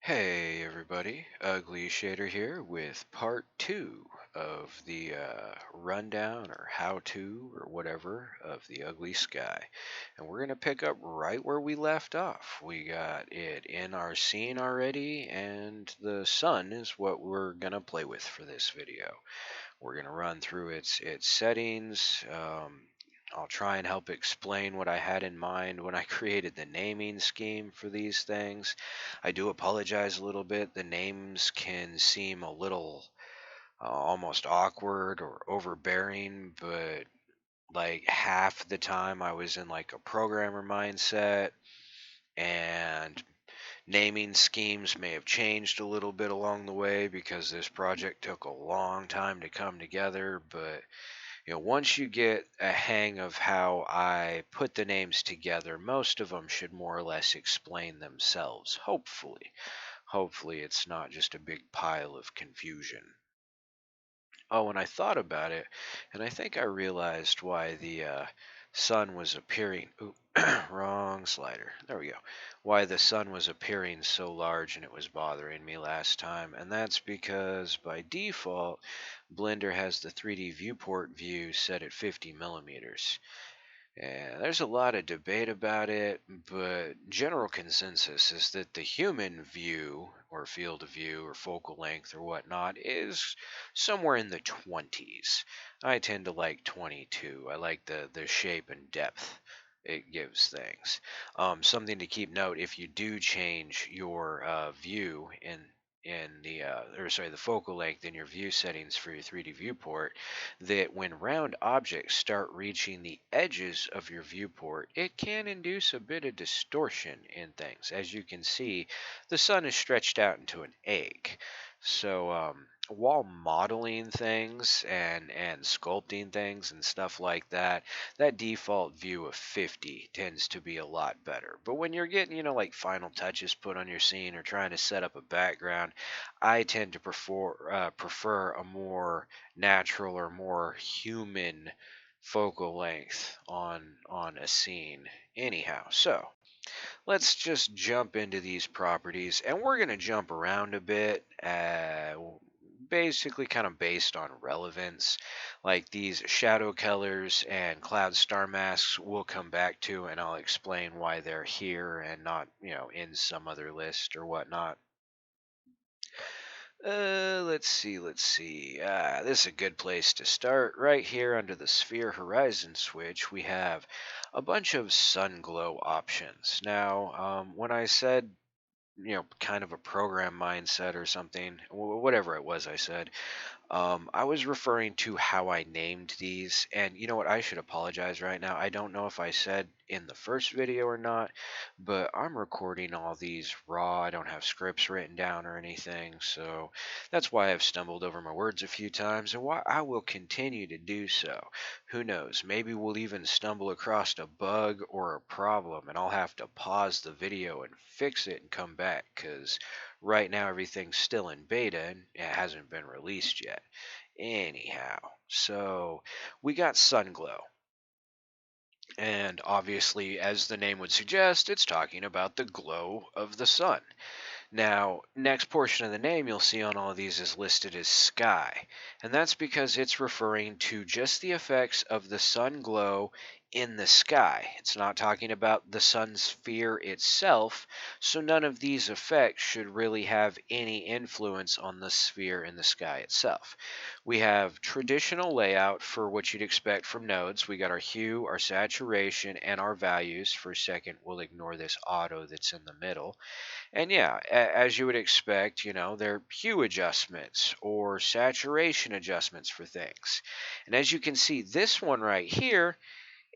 Hey everybody, Ugly Shader here with part two of the rundown or how-to or whatever of the Ugly Sky. And we're going to pick up right where we left off. We got it in our scene already, and the sun is what we're going to play with for this video. We're going to run through its settings. I'll try and help explain what I had in mind when I created the naming scheme for these things. I do apologize a little bit. The names can seem a little almost awkward or overbearing, but like half the time I was in like a programmer mindset, and naming schemes may have changed a little bit along the way because this project took a long time to come together. But once you get a hang of how I put the names together, most of them should more or less explain themselves. Hopefully it's not just a big pile of confusion. Oh, and I thought about it, and I think I realized why the sun was appearing. Ooh, wrong slider. There we go. Why the sun was appearing so large and it was bothering me last time, and that's because by default, Blender has the 3D viewport view set at 50 millimeters. And there's a lot of debate about it, but general consensus is that the human view or field of view or focal length or whatnot is somewhere in the 20s. I tend to like 22. I like the shape and depth it gives things. Something to keep note: if you do change your view the focal length in your view settings for your 3D viewport, that when round objects start reaching the edges of your viewport, it can induce a bit of distortion in things. As you can see, the sun is stretched out into an egg. So while modeling things and sculpting things and stuff like that, that default view of 50 tends to be a lot better. But when you're getting, like final touches put on your scene or trying to set up a background, I tend to prefer a more natural or more human focal length on a scene anyhow. So let's just jump into these properties, and we're going to jump around a bit, basically kind of based on relevance. Like these shadow colors and cloud star masks we'll come back to, and I'll explain why they're here and not in some other list or whatnot. Let's see. This is a good place to start. Right here under the sphere horizon switch, we have a bunch of sun glow options. Now, when I said, kind of a program mindset or something, whatever it was I said, I was referring to how I named these. And you know what? I should apologize right now. I don't know if I said in the first video or not, but I'm recording all these raw. I don't have scripts written down or anything. So that's why I've stumbled over my words a few times, and why I will continue to do so. Who knows? Maybe we'll even stumble across a bug or a problem, and I'll have to pause the video and fix it and come back, because right now everything's still in beta and it hasn't been released yet. Anyhow, so we got Sunglow. And obviously, as the name would suggest, it's talking about the glow of the sun. Now, next portion of the name you'll see on all of these is listed as sky, and that's because it's referring to just the effects of the sun glow in the sky. It's not talking about the sun's sphere itself, so none of these effects should really have any influence on the sphere in the sky itself. We have traditional layout for what you'd expect from nodes. We got our hue, our saturation, and our values. For a second, we'll ignore this auto that's in the middle. And yeah, as you would expect, they're hue adjustments or saturation adjustments for things. And as you can see, this one right here,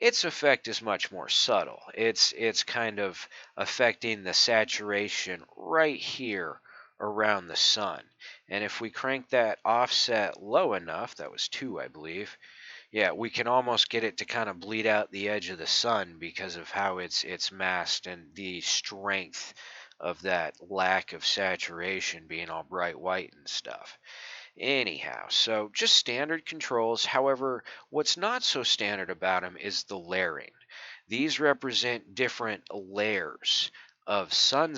its effect is much more subtle. It's kind of affecting the saturation right here around the sun. And if we crank that offset low enough, that was 2, I believe. Yeah, we can almost get it to kind of bleed out the edge of the sun because of how it's masked and the strength of that lack of saturation being all bright white and stuff. Anyhow, so just standard controls. However, what's not so standard about them is the layering. These represent different layers of sky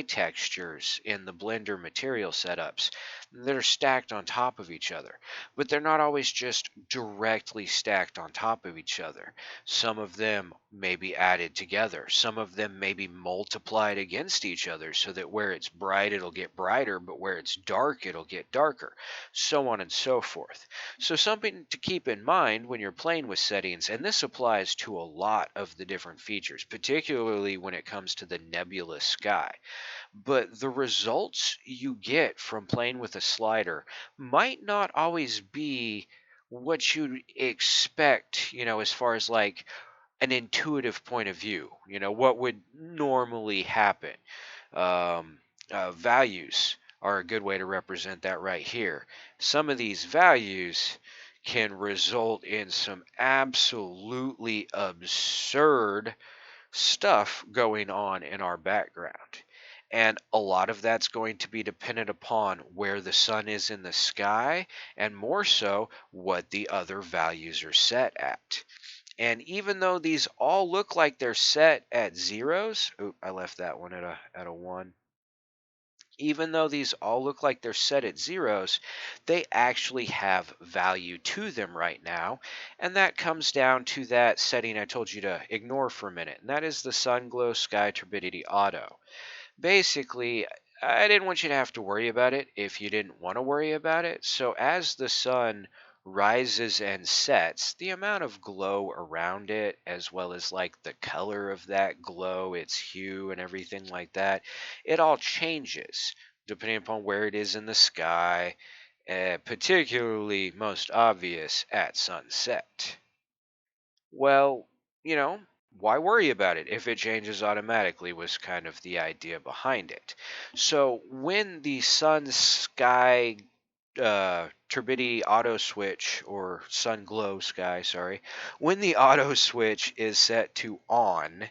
textures in the Blender material setups that are stacked on top of each other. But they're not always just directly stacked on top of each other. Some of them may be added together. Some of them may be multiplied against each other so that where it's bright, it'll get brighter, but where it's dark, it'll get darker, so on and so forth. So, something to keep in mind when you're playing with settings, and this applies to a lot of the different features, particularly when it comes to the nebulous sky. But the results you get from playing with a slider might not always be what you'd expect, as far as like an intuitive point of view, what would normally happen. Values are a good way to represent that right here. Some of these values can result in some absolutely absurd stuff going on in our background. And a lot of that's going to be dependent upon where the sun is in the sky, and more so, what the other values are set at. And even though these all look like they're set at zeros, oop, I left that one at a one. Even though these all look like they're set at zeros, they actually have value to them right now. And that comes down to that setting I told you to ignore for a minute, and that is the Sun Glow Sky Turbidity Auto. Basically, I didn't want you to have to worry about it if you didn't want to worry about it. So as the sun rises and sets, the amount of glow around it, as well as like the color of that glow, its hue and everything like that, it all changes depending upon where it is in the sky, particularly most obvious at sunset. Well, you know, why worry about it if it changes automatically was kind of the idea behind it. So when the sun sky turbidity auto switch, or sun glow sky, sorry, when the auto switch is set to on,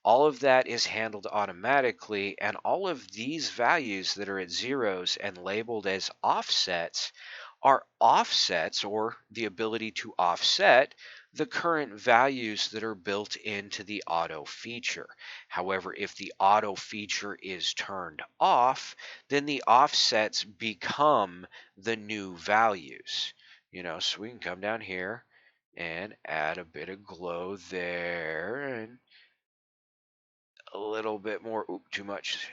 all of that is handled automatically, and all of these values that are at zeros and labeled as offsets are offsets, or the ability to offset the current values that are built into the auto feature. However, if the auto feature is turned off, then the offsets become the new values. So we can come down here and add a bit of glow there, and a little bit more. Oop, too much.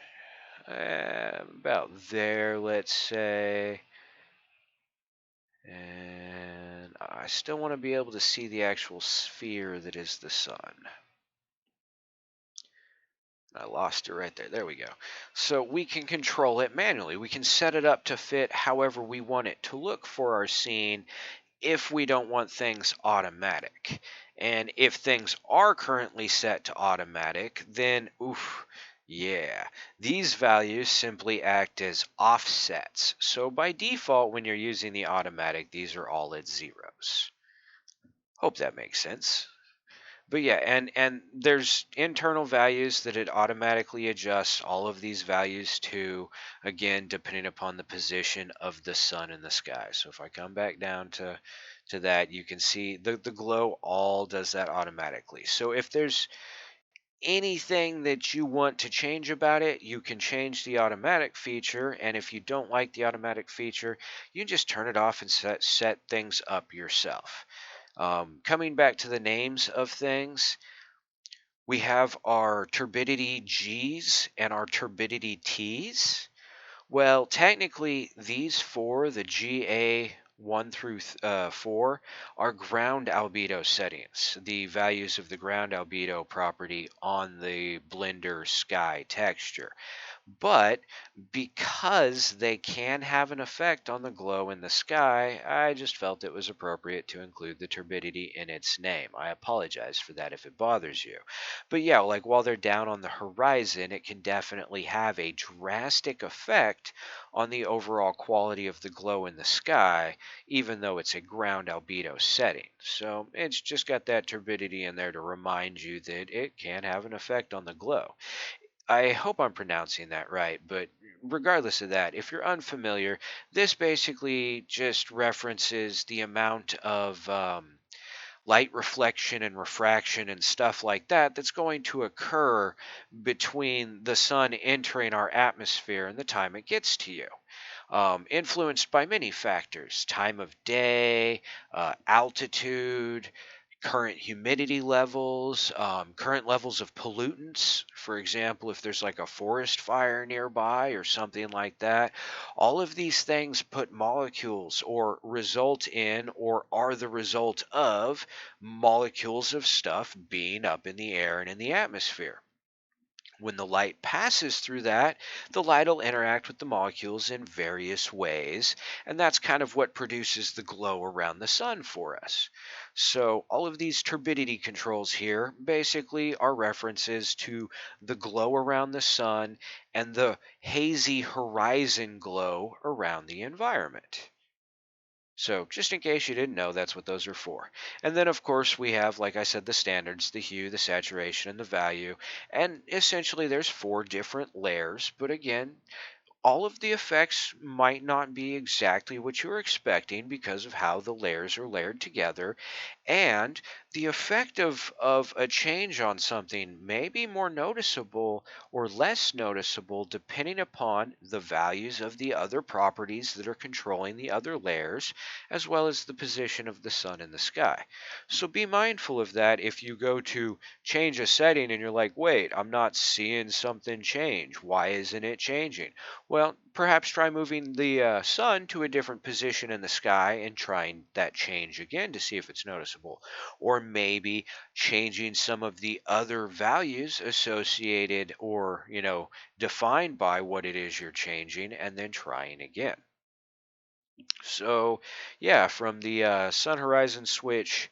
About there, let's say. And I still want to be able to see the actual sphere that is the sun. I lost it right there. There we go. So we can control it manually. We can set it up to fit however we want it to look for our scene if we don't want things automatic. And if things are currently set to automatic, then oof, yeah, these values simply act as offsets. So by default, when you're using the automatic, these are all at zeros. Hope that makes sense. But yeah, and there's internal values that it automatically adjusts all of these values to, again, depending upon the position of the sun in the sky. So if I come back down to that, you can see the glow all does that automatically. So if there's anything that you want to change about it, you can change the automatic feature. And if you don't like the automatic feature, you can just turn it off and set things up yourself. Coming back to the names of things, we have our turbidity G's and our turbidity T's. Well, technically, these four, the GA 1 through 4, are ground albedo settings, the values of the ground albedo property on the Blender sky texture. But because they can have an effect on the glow in the sky, I just felt it was appropriate to include the turbidity in its name. I apologize for that if it bothers you. But yeah, like while they're down on the horizon, it can definitely have a drastic effect on the overall quality of the glow in the sky, even though it's a ground albedo setting. So it's just got that turbidity in there to remind you that it can have an effect on the glow. I hope I'm pronouncing that right, but regardless of that, if you're unfamiliar, this basically just references the amount of light reflection and refraction and stuff like that that's going to occur between the sun entering our atmosphere and the time it gets to you, influenced by many factors: time of day, altitude, current humidity levels, current levels of pollutants. For example, if there's like a forest fire nearby or something like that, all of these things put molecules or result in or are the result of molecules of stuff being up in the air and in the atmosphere. When the light passes through that, the light will interact with the molecules in various ways, and that's kind of what produces the glow around the sun for us. So, all of these turbidity controls here basically are references to the glow around the sun and the hazy horizon glow around the environment. So, just in case you didn't know, that's what those are for. And then, of course, we have, like I said, the standards: the hue, the saturation, and the value. And essentially, there's four different layers. But again, all of the effects might not be exactly what you're expecting because of how the layers are layered together. And the effect of a change on something may be more noticeable or less noticeable depending upon the values of the other properties that are controlling the other layers, as well as the position of the sun in the sky. So be mindful of that if you go to change a setting and you're like, wait, I'm not seeing something change. Why isn't it changing? Well, perhaps try moving the sun to a different position in the sky and trying that change again to see if it's noticeable. Or maybe changing some of the other values associated or, defined by what it is you're changing and then trying again. So, yeah, from the sun horizon switch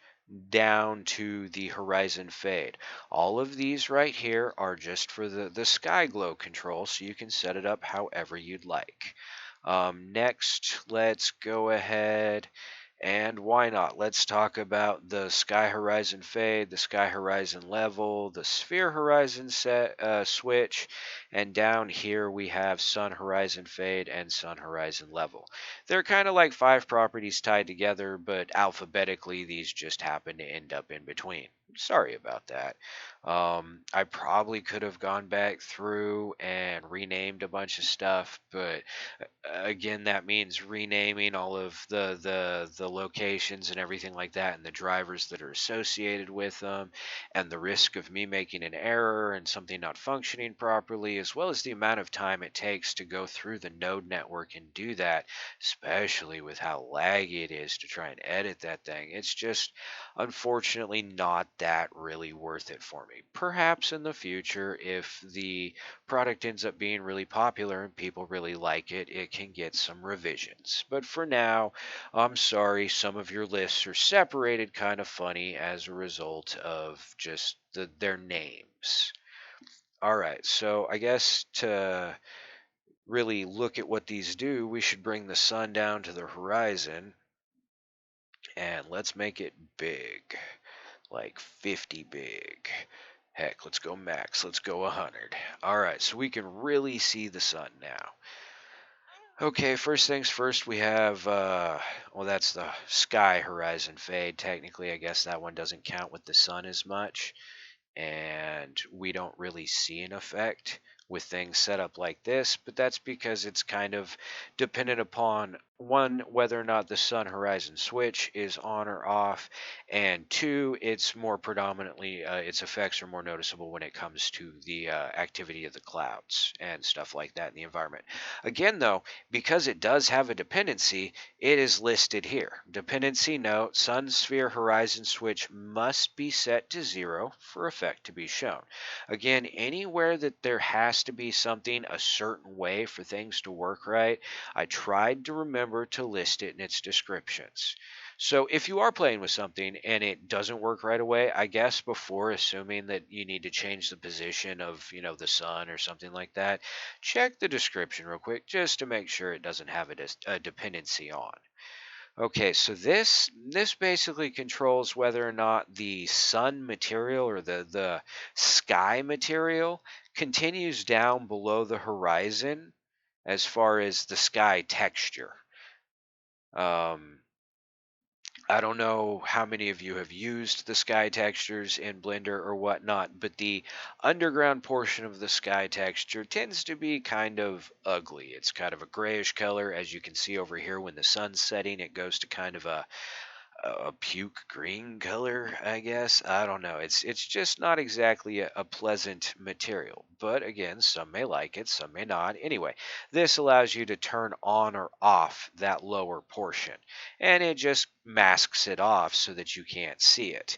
down to the horizon fade. All of these right here are just for the sky glow control, so you can set it up however you'd like. Next, let's go ahead and why not? Let's talk about the sky horizon fade, the sky horizon level, the sphere horizon switch, and down here we have sun horizon fade and sun horizon level. They're kind of like five properties tied together, but alphabetically these just happen to end up in between. Sorry about that. I probably could have gone back through and renamed a bunch of stuff, but again, that means renaming all of the locations and everything like that, and the drivers that are associated with them, and the risk of me making an error and something not functioning properly, as well as the amount of time it takes to go through the node network and do that, especially with how laggy it is to try and edit that thing. It's just unfortunately not that really worth it for me. Perhaps in the future, if the product ends up being really popular and people really like it, it can get some revisions. But for now, I'm sorry, some of your lists are separated kind of funny as a result of just their names. All right, so I guess to really look at what these do, we should bring the sun down to the horizon and let's make it big, like 50 big. Heck, let's go max. Let's go 100. All right, so we can really see the sun now. Okay, first things first, we have, well, that's the sky horizon fade. Technically, I guess that one doesn't count with the sun as much, and we don't really see an effect with things set up like this, but that's because it's kind of dependent upon one, whether or not the sun horizon switch is on or off, and two, it's more predominantly its effects are more noticeable when it comes to the activity of the clouds and stuff like that in the environment. Again, though, because it does have a dependency, it is listed here. Dependency note: sun sphere horizon switch must be set to 0 for effect to be shown. Again, anywhere that there has to be something a certain way for things to work right, I tried to remember to list it in its descriptions. So if you are playing with something and it doesn't work right away, I guess before assuming that you need to change the position of, the sun or something like that, check the description real quick just to make sure it doesn't have a dependency on. Okay, so this basically controls whether or not the sun material or the sky material continues down below the horizon as far as the sky texture. Um, I don't know how many of you have used the sky textures in Blender or whatnot, but the underground portion of the sky texture tends to be kind of ugly. It's kind of a grayish color. As you can see over here, when the sun's setting, it goes to kind of a puke green color, I guess. I don't know. It's just not exactly a pleasant material. But again, some may like it, some may not. Anyway, this allows you to turn on or off that lower portion, and it just masks it off so that you can't see it.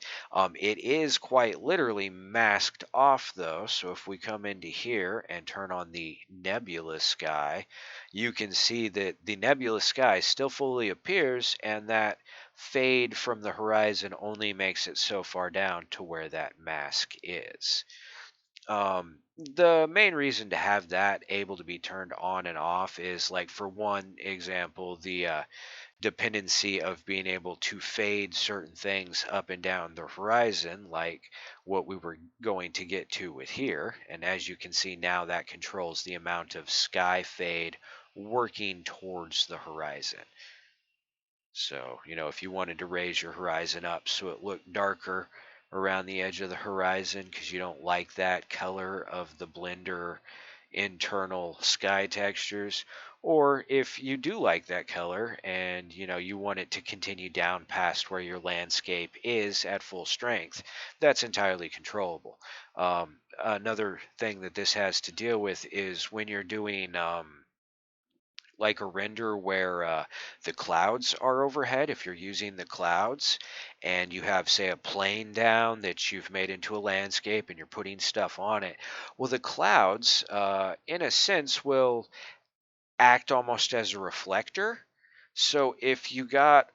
It is quite literally masked off though. So if we come into here and turn on the nebula sky, you can see that the nebula sky still fully appears, and that fade from the horizon only makes it so far down to where that mask is. The main reason to have that able to be turned on and off is, like, for one example, the dependency of being able to fade certain things up and down the horizon, like what we were going to get to with here. And as you can see now, that controls the amount of sky fade working towards the horizon. So, if you wanted to raise your horizon up so it looked darker around the edge of the horizon because you don't like that color of the Blender internal sky textures, or if you do like that color and you want it to continue down past where your landscape is at full strength, that's entirely controllable. Another thing that this has to deal with is when you're doing like a render where the clouds are overhead. If you're using the clouds and you have, say, a plane down that you've made into a landscape and you're putting stuff on it, well, the clouds, in a sense, will act almost as a reflector. So if you got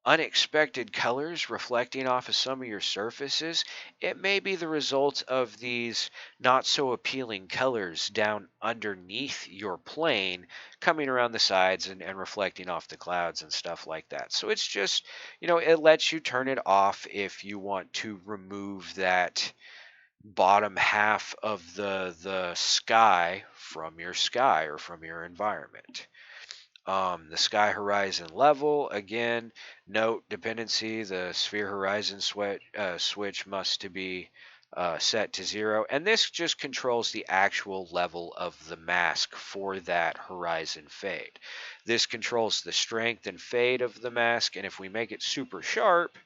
unexpected colors reflecting off of some of your surfaces, it may be the result of these not so appealing colors down underneath your plane coming around the sides and reflecting off the clouds and stuff like that. So it's just, it lets you turn it off if you want to remove that bottom half of the sky or from your environment. The sky horizon level, again, note dependency, the sphere horizon switch must to be set to 0. And this just controls the actual level of the mask for that horizon fade. This controls the strength and fade of the mask. And if we make it super sharp,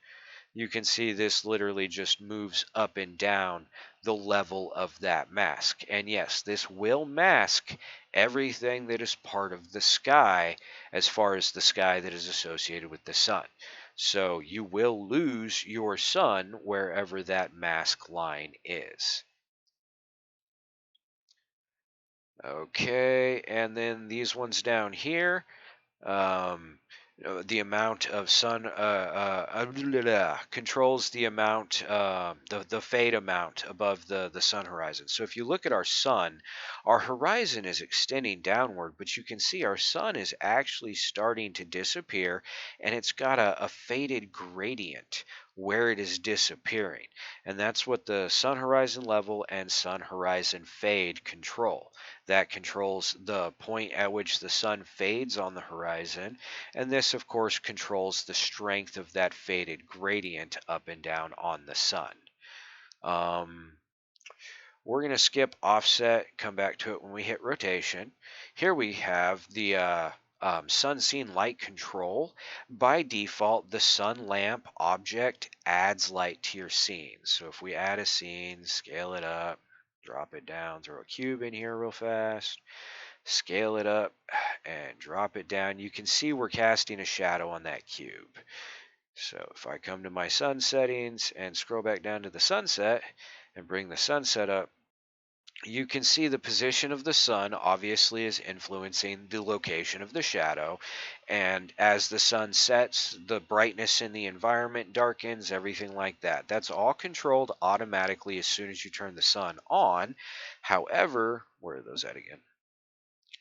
you can see this literally just moves up and down the level of that mask. And yes, this will mask everything that is part of the sky as far as the sky that is associated with the sun. So you will lose your sun wherever that mask line is. Okay, and then these ones down here. Um, the amount of sun controls the amount, the fade amount above the sun horizon. So if you look at our horizon is extending downward, but you can see our sun is actually starting to disappear, and it's got a faded gradient where it is disappearing. And that's what the sun horizon level and sun horizon fade control. That controls the point at which the sun fades on the horizon, and this, of course, controls the strength of that faded gradient up and down on the sun. Um, we're going to skip offset, come back to it when we hit rotation. Here we have the sun scene light control. By default, the sun lamp object adds light to your scene. So if we add a scene, scale it up, drop it down, throw a cube in here real fast, scale it up and drop it down, you can see we're casting a shadow on that cube. So if I come to my sun settings and scroll back down to the sunset and bring the sunset up, you can see the position of the sun obviously is influencing the location of the shadow. And as the sun sets, the brightness in the environment darkens, everything like that. That's all controlled automatically as soon as you turn the sun on. However, where are those at again?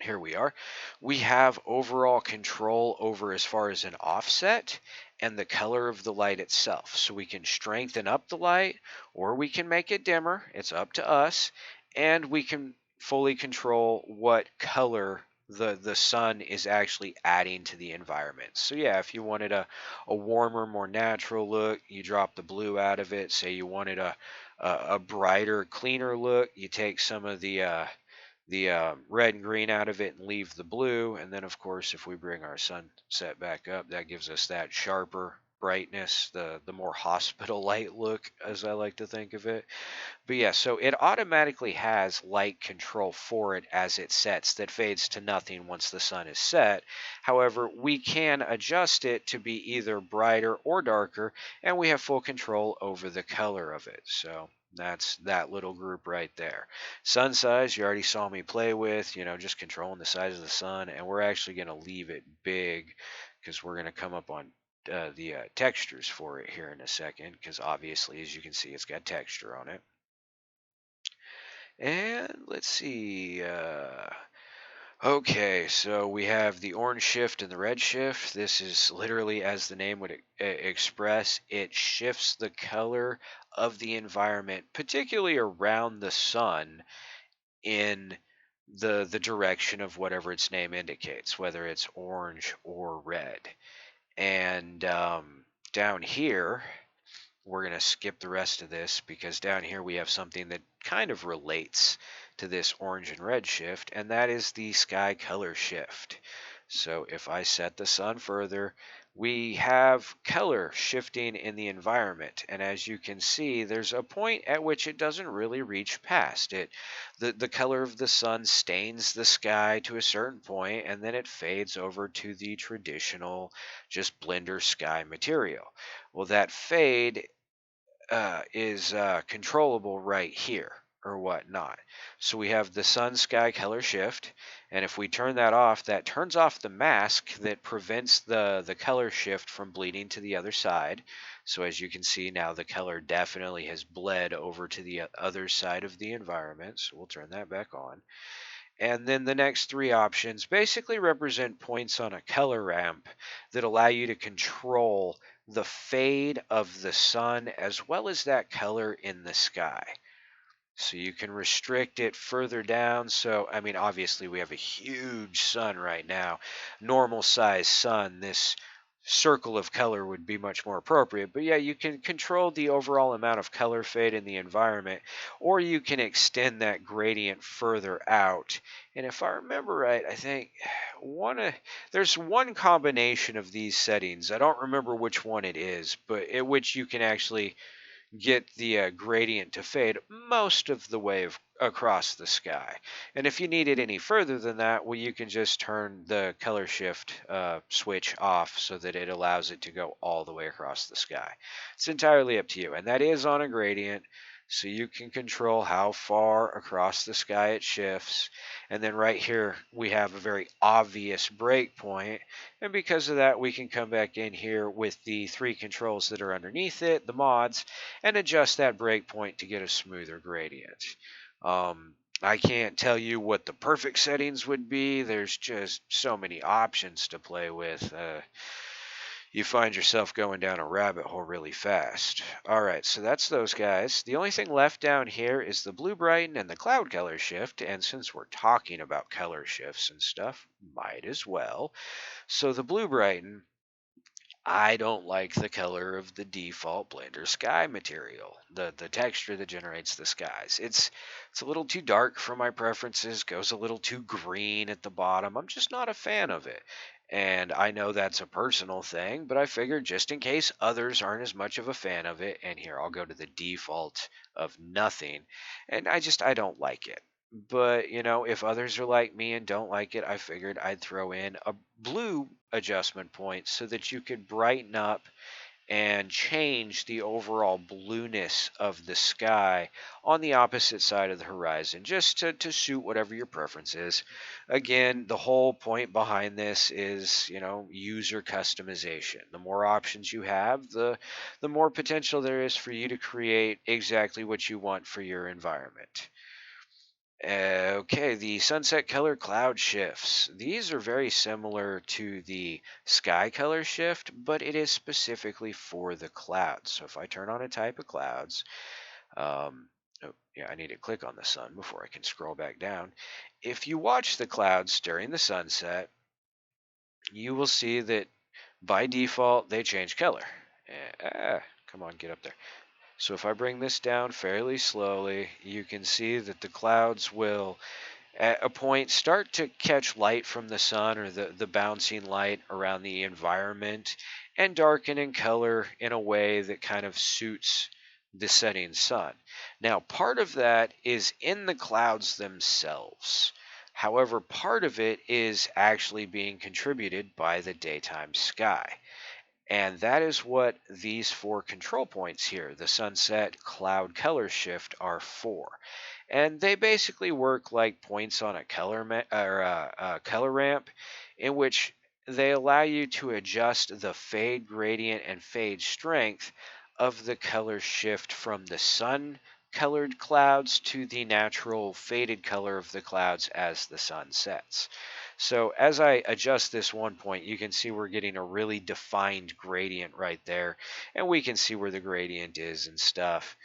Here we are. We have overall control over as far as an offset and the color of the light itself. So we can strengthen up the light or we can make it dimmer. It's up to us. And we can fully control what color the sun is actually adding to the environment. So yeah, if you wanted a warmer, more natural look, you drop the blue out of it. Say you wanted a brighter, cleaner look, you take some of the red and green out of it and leave the blue. And then, of course, if we bring our sunset back up, that gives us that sharper brightness, the more hospital light look, as I like to think of it. But yeah, so it automatically has light control for it as it sets that fades to nothing once the sun is set. However, we can adjust it to be either brighter or darker, and we have full control over the color of it. So that's that little group right there. Sun size, you already saw me play with, just controlling the size of the sun, and we're actually going to leave it big because we're going to come up on the textures for it here in a second, because obviously, as you can see, it's got texture on it. And let's see. Okay, so we have the orange shift and the red shift. This is literally, as the name would express, it shifts the color of the environment, particularly around the sun, in the direction of whatever its name indicates, whether it's orange or red. And down here, we're going to skip the rest of this because down here we have something that kind of relates to this orange and red shift, and that is the sky color shift. So if I set the sun further, we have color shifting in the environment. And as you can see, there's a point at which it doesn't really reach past it. The color of the sun stains the sky to a certain point, and then it fades over to the traditional, just blender sky material. Well, that fade is controllable right here or whatnot. So we have the sun sky color shift, and if we turn that off, that turns off the mask that prevents the color shift from bleeding to the other side. So as you can see now, the color definitely has bled over to the other side of the environment. So we'll turn that back on. And then the next three options basically represent points on a color ramp that allow you to control the fade of the sun as well as that color in the sky. So you can restrict it further down. So, I mean, obviously, we have a huge sun right now. Normal size sun, this circle of color would be much more appropriate. But yeah, you can control the overall amount of color fade in the environment, or you can extend that gradient further out. And if I remember right, I think there's one combination of these settings. I don't remember which one it is, but at which you can actually get the gradient to fade most of the way across the sky. And if you need it any further than that, well, you can just turn the color shift switch off so that it allows it to go all the way across the sky. It's entirely up to you. And that is on a gradient, so you can control how far across the sky it shifts. And then right here, we have a very obvious breakpoint. And because of that, we can come back in here with the three controls that are underneath it, the mods, and adjust that breakpoint to get a smoother gradient. I can't tell you what the perfect settings would be. There's just so many options to play with. You find yourself going down a rabbit hole really fast. All right, so that's those guys. The only thing left down here is the blue brighten and the cloud color shift. And since we're talking about color shifts and stuff, might as well. So the blue brighten, I don't like the color of the default Blender sky material, the texture that generates the skies. It's a little too dark for my preferences, goes a little too green at the bottom. I'm just not a fan of it. And I know that's a personal thing, but I figured just in case others aren't as much of a fan of it, and here I'll go to the default of nothing, and I don't like it. But, if others are like me and don't like it, I figured I'd throw in a blue adjustment point so that you could brighten up and change the overall blueness of the sky on the opposite side of the horizon, just to suit whatever your preference is. Again, the whole point behind this is, user customization. The more options you have, the more potential there is for you to create exactly what you want for your environment. Okay, the sunset color cloud shifts. These are very similar to the sky color shift, but it is specifically for the clouds. So if I turn on a type of clouds, oh, yeah, I need to click on the sun before I can scroll back down. If you watch the clouds during the sunset, you will see that by default they change color. Come on, get up there. So if I bring this down fairly slowly, you can see that the clouds will at a point start to catch light from the sun or the bouncing light around the environment and darken in color in a way that kind of suits the setting sun. Now, part of that is in the clouds themselves. However, part of it is actually being contributed by the daytime sky. And that is what these four control points here, the sunset cloud color shift, are for. And they basically work like points on a color ramp, in which they allow you to adjust the fade gradient and fade strength of the color shift from the sun colored clouds to the natural faded color of the clouds as the sun sets. So as I adjust this one point, you can see we're getting a really defined gradient right there, and we can see where the gradient is and stuff.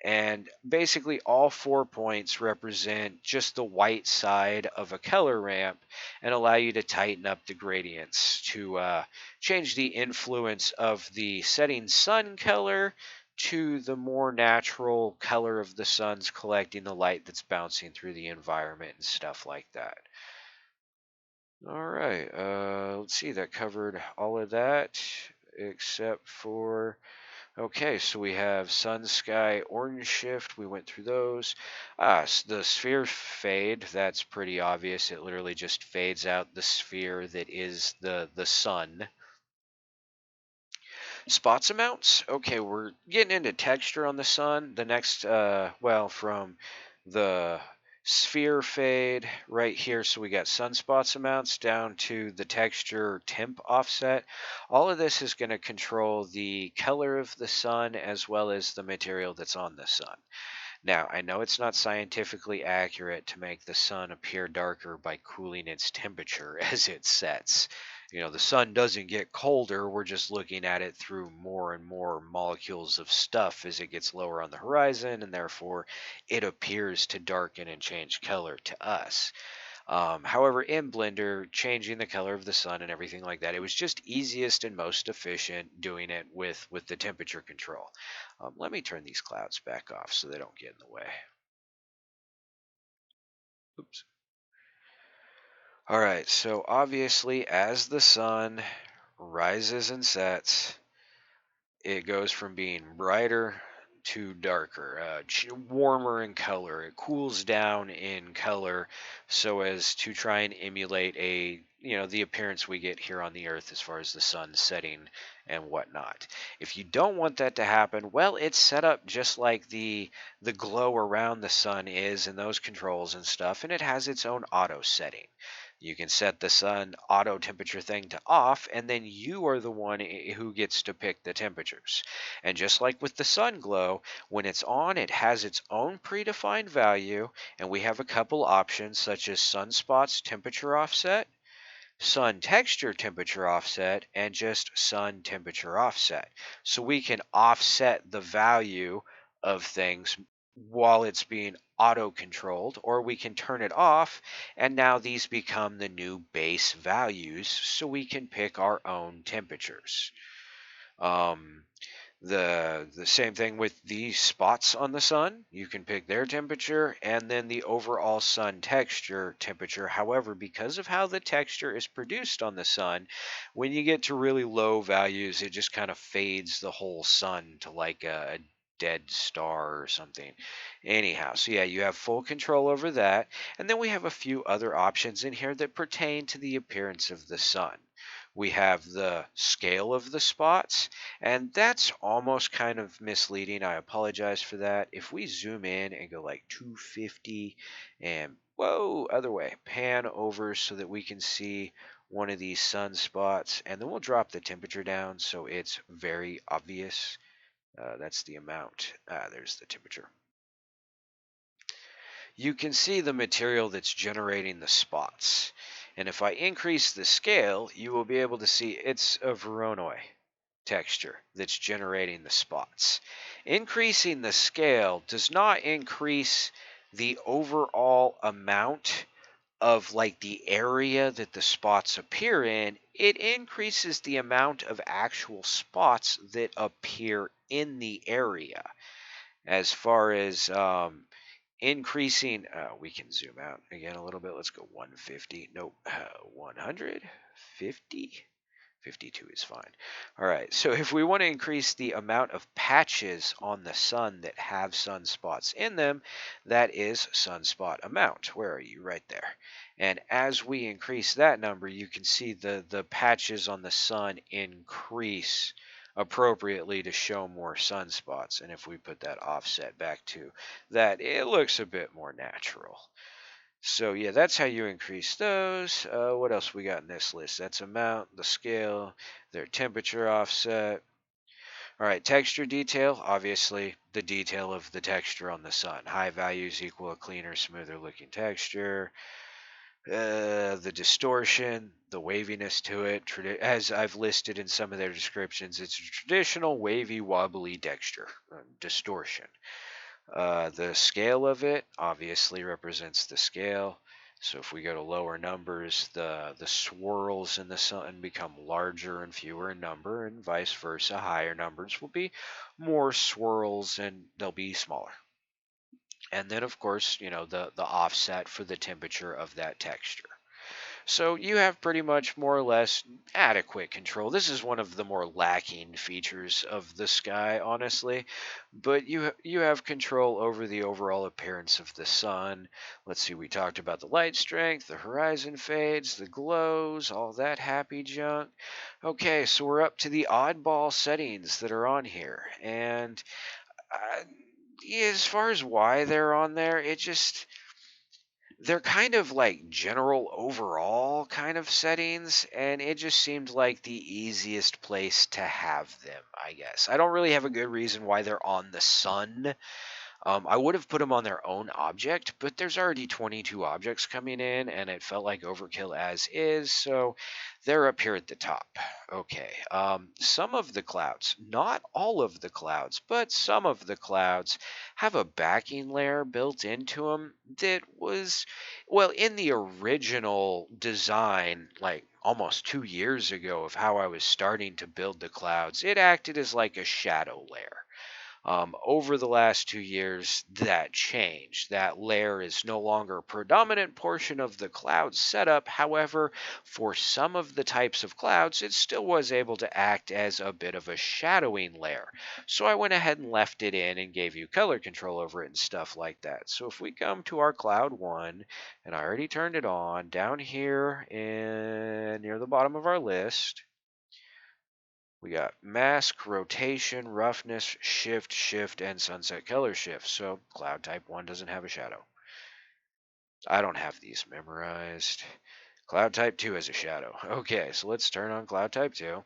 And basically, all 4 points represent just the white side of a color ramp and allow you to tighten up the gradients to change the influence of the setting sun color to the more natural color of the sun's collecting the light that's bouncing through the environment and stuff like that. All right, let's see, that covered all of that except for. Okay, so we have sun, sky, orange shift. We went through those. The sphere fade. That's pretty obvious. It literally just fades out the sphere that is the sun. Spots amounts. Okay, we're getting into texture on the sun. The next, well, from the sphere fade right here. So we got sunspots amounts down to the texture temp offset. All of this is going to control the color of the sun as well as the material that's on the sun. Now, I know it's not scientifically accurate to make the sun appear darker by cooling its temperature as it sets. The sun doesn't get colder, we're just looking at it through more and more molecules of stuff as it gets lower on the horizon, and therefore it appears to darken and change color to us. However, in Blender, changing the color of the sun and everything like that, it was just easiest and most efficient doing it with the temperature control. Let me turn these clouds back off so they don't get in the way. Oops. All right, so obviously, as the sun rises and sets, it goes from being brighter to darker, warmer in color. It cools down in color so as to try and emulate the appearance we get here on the earth as far as the sun setting and whatnot. If you don't want that to happen, well, it's set up just like the glow around the sun is in those controls and stuff, and it has its own auto setting. You can set the sun auto temperature thing to off, and then you are the one who gets to pick the temperatures. And just like with the sun glow, when it's on, it has its own predefined value, and we have a couple options such as sunspots temperature offset, sun texture temperature offset, and just sun temperature offset. So we can offset the value of things while it's being auto controlled, or we can turn it off, and now these become the new base values so we can pick our own temperatures. Um, the same thing with the spots on the sun. You can pick their temperature and then the overall sun texture temperature. However, because of how the texture is produced on the sun, when you get to really low values, it just kind of fades the whole sun to like a dead star or something. Anyhow, so yeah, you have full control over that. And then we have a few other options in here that pertain to the appearance of the sun. We have the scale of the spots, and that's almost kind of misleading. I apologize for that. If we zoom in and go like 250 and whoa, other way, pan over so that we can see one of these sunspots, and then we'll drop the temperature down so it's very obvious. That's the amount. There's the temperature. You can see the material that's generating the spots. And if I increase the scale, you will be able to see it's a Voronoi texture that's generating the spots. Increasing the scale does not increase the overall amount of like the area that the spots appear in, it increases the amount of actual spots that appear in the area. As far as increasing, we can zoom out again a little bit. Let's go 150. Nope, 150. 52 is fine. All right, so if we want to increase the amount of patches on the sun that have sunspots in them, that is sunspot amount. Where are you? Right there. And as we increase that number, you can see the patches on the sun increase appropriately to show more sunspots. And if we put that offset back to that, it looks a bit more natural. So yeah, that's how you increase those. What else we got in this list? That's amount, the scale, their temperature offset. All right, texture detail. Obviously, the detail of the texture on the sun. High values equal a cleaner, smoother looking texture. The distortion, the waviness to it. As I've listed in some of their descriptions, it's a traditional wavy, wobbly texture, distortion. The scale of it obviously represents the scale. So if we go to lower numbers, the swirls in the sun become larger and fewer in number, and vice versa. Higher numbers will be more swirls and they'll be smaller. And then of course, the offset for the temperature of that texture. So you have pretty much more or less adequate control. This is one of the more lacking features of the sky, honestly, but you have control over the overall appearance of the sun. Let's see, we talked about the light strength, the horizon fades, the glows, all that happy junk. Okay, so we're up to the oddball settings that are on here, and uh, yeah, as far as why they're on there, they're kind of like general overall kind of settings, and it just seemed like the easiest place to have them, I guess. I don't really have a good reason why they're on the sun. I would have put them on their own object, but there's already 22 objects coming in, and it felt like overkill as is, so they're up here at the top. Okay, some of the clouds, not all of the clouds, but some of the clouds have a backing layer built into them that was, well, in the original design, like almost 2 years ago, of how I was starting to build the clouds, it acted as like a shadow layer. Over the last 2 years, that changed. That layer is no longer a predominant portion of the cloud setup. However, for some of the types of clouds, it still was able to act as a bit of a shadowing layer. So I went ahead and left it in and gave you color control over it and stuff like that. So if we come to our cloud one, and I already turned it on, down here in near the bottom of our list, we got mask, rotation, roughness, shift, and sunset color shift. So cloud type 1 doesn't have a shadow. I don't have these memorized. Cloud type 2 has a shadow. Okay, so let's turn on cloud type 2.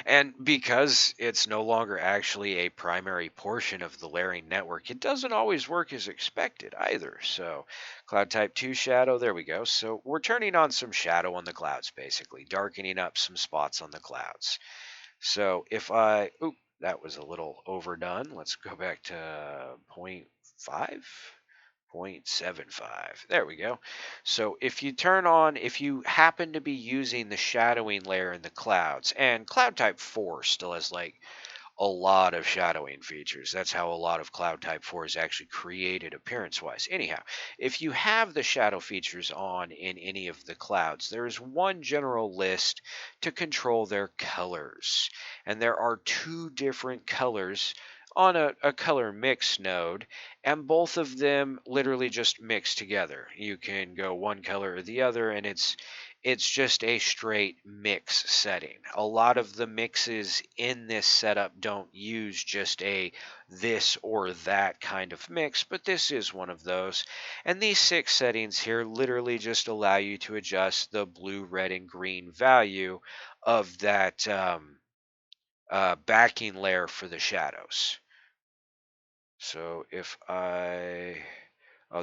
And because it's no longer actually a primary portion of the layering network, it doesn't always work as expected either. So cloud type 2 shadow, there we go. So we're turning on some shadow on the clouds, basically, darkening up some spots on the clouds. So if oop, that was a little overdone. Let's go back to point 0.5. 0.75. There we go. So if you happen to be using the shadowing layer in the clouds, and cloud type 4 still has like a lot of shadowing features. That's how a lot of Cloud Type 4 is actually created appearance wise. Anyhow, if you have the shadow features on in any of the clouds, there is one general list to control their colors. And there are two different colors on a color mix node, and both of them literally just mix together. You can go one color or the other, and it's just a straight mix setting. A lot of the mixes in this setup don't use just a this or that kind of mix, but this is one of those. And these 6 settings here literally just allow you to adjust the blue, red, and green value of that backing layer for the shadows. So if oh,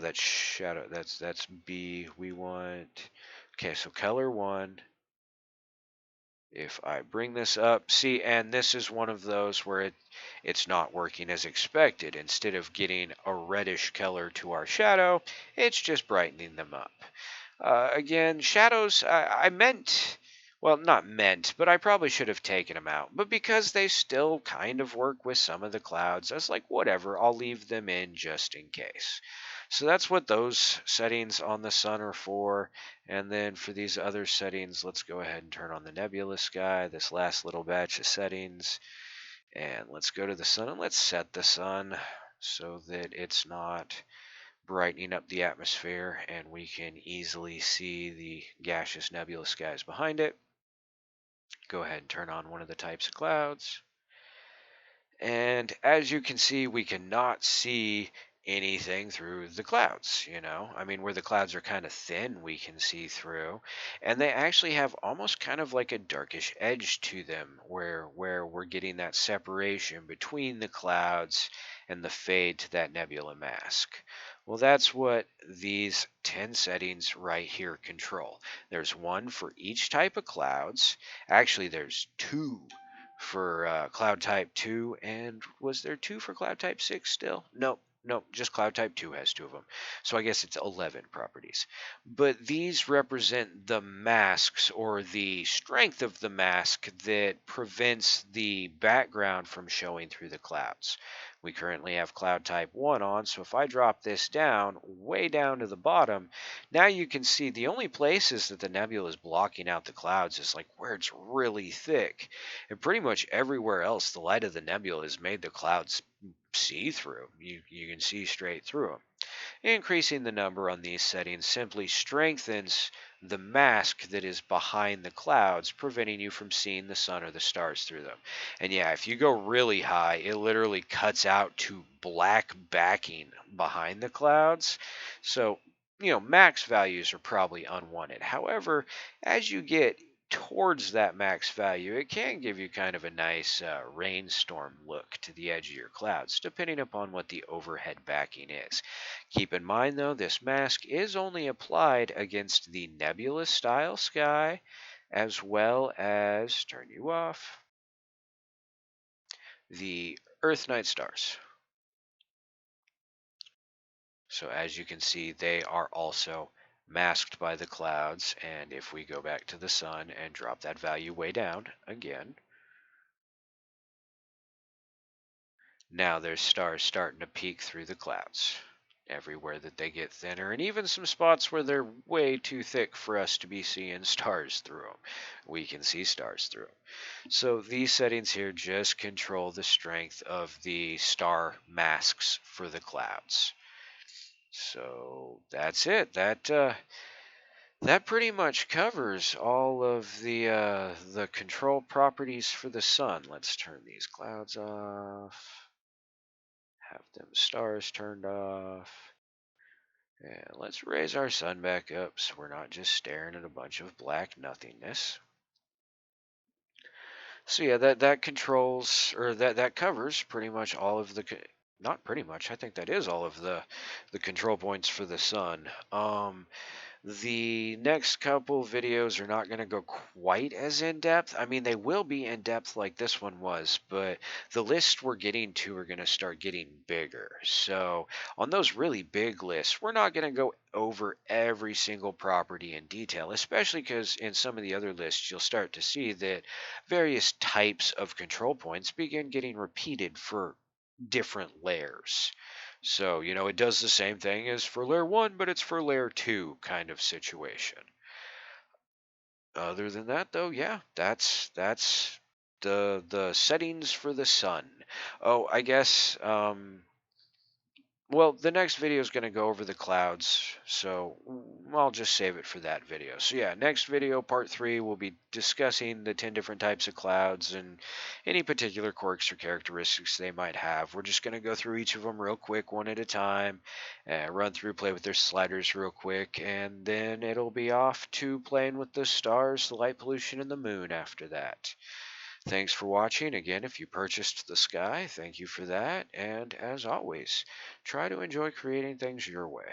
that's shadow, that's B. We want, okay, so color 1. If I bring this up, see, and this is one of those where it's not working as expected. Instead of getting a reddish color to our shadow, it's just brightening them up. Again, shadows, I meant, well, not meant, but I probably should have taken them out. But because they still kind of work with some of the clouds, I was like, whatever, I'll leave them in just in case. So that's what those settings on the sun are for. And then for these other settings, let's go ahead and turn on the nebula sky, this last little batch of settings. And let's go to the sun and let's set the sun so that it's not brightening up the atmosphere and we can easily see the gaseous nebula skies behind it. Go ahead and turn on one of the types of clouds. And as you can see, we cannot see anything through the clouds, I mean, where the clouds are kind of thin, we can see through. And they actually have almost kind of like a darkish edge to them where we're getting that separation between the clouds and the fade to that nebula mask. Well, that's what these 10 settings right here control. There's one for each type of clouds. Actually, there's two for cloud type 2, and was there 2 for cloud type 6 still? Nope. Nope, just cloud type 2 has 2 of them. So I guess it's 11 properties. But these represent the masks or the strength of the mask that prevents the background from showing through the clouds. We currently have cloud type 1 on, so if I drop this down, way down to the bottom, now you can see the only places that the nebula is blocking out the clouds is like where it's really thick. And pretty much everywhere else, the light of the nebula has made the clouds see through. You can see straight through them. Increasing the number on these settings simply strengthens the mask that is behind the clouds, preventing you from seeing the sun or the stars through them. And yeah, if you go really high, it literally cuts out to black backing behind the clouds. So, max values are probably unwanted. However, as you get towards that max value, it can give you kind of a nice rainstorm look to the edge of your clouds, depending upon what the overhead backing is. Keep in mind, though, this mask is only applied against the nebula style sky, as well as, turn you off, the Earth night stars. So as you can see, they are also masked by the clouds. And if we go back to the sun and drop that value way down again, now there's stars starting to peek through the clouds everywhere that they get thinner, and even some spots where they're way too thick for us to be seeing stars through them. We can see stars through them. So these settings here just control the strength of the star masks for the clouds. So that's it. That pretty much covers all of the control properties for the sun. Let's turn these clouds off. Have them stars turned off. And let's raise our sun back up so we're not just staring at a bunch of black nothingness. So yeah, that controls, or that covers pretty much all of the not pretty much. I think that is all of the control points for the sun. The next couple videos are not going to go quite as in depth. I mean, they will be in depth like this one was, but the lists we're getting to are going to start getting bigger. So on those really big lists, we're not going to go over every single property in detail, especially because in some of the other lists, you'll start to see that various types of control points begin getting repeated for different layers. So, it does the same thing as for layer 1, but it's for layer 2 kind of situation. Other than that, though, yeah, that's the settings for the sun. Oh, I guess well, the next video is going to go over the clouds, so I'll just save it for that video. So yeah, next video, part 3, we'll be discussing the 10 different types of clouds and any particular quirks or characteristics they might have. We're just going to go through each of them real quick, one at a time, run through, play with their sliders real quick, and then it'll be off to playing with the stars, the light pollution, and the moon after that. Thanks for watching. Again, if you purchased the sky, thank you for that. And as always, try to enjoy creating things your way.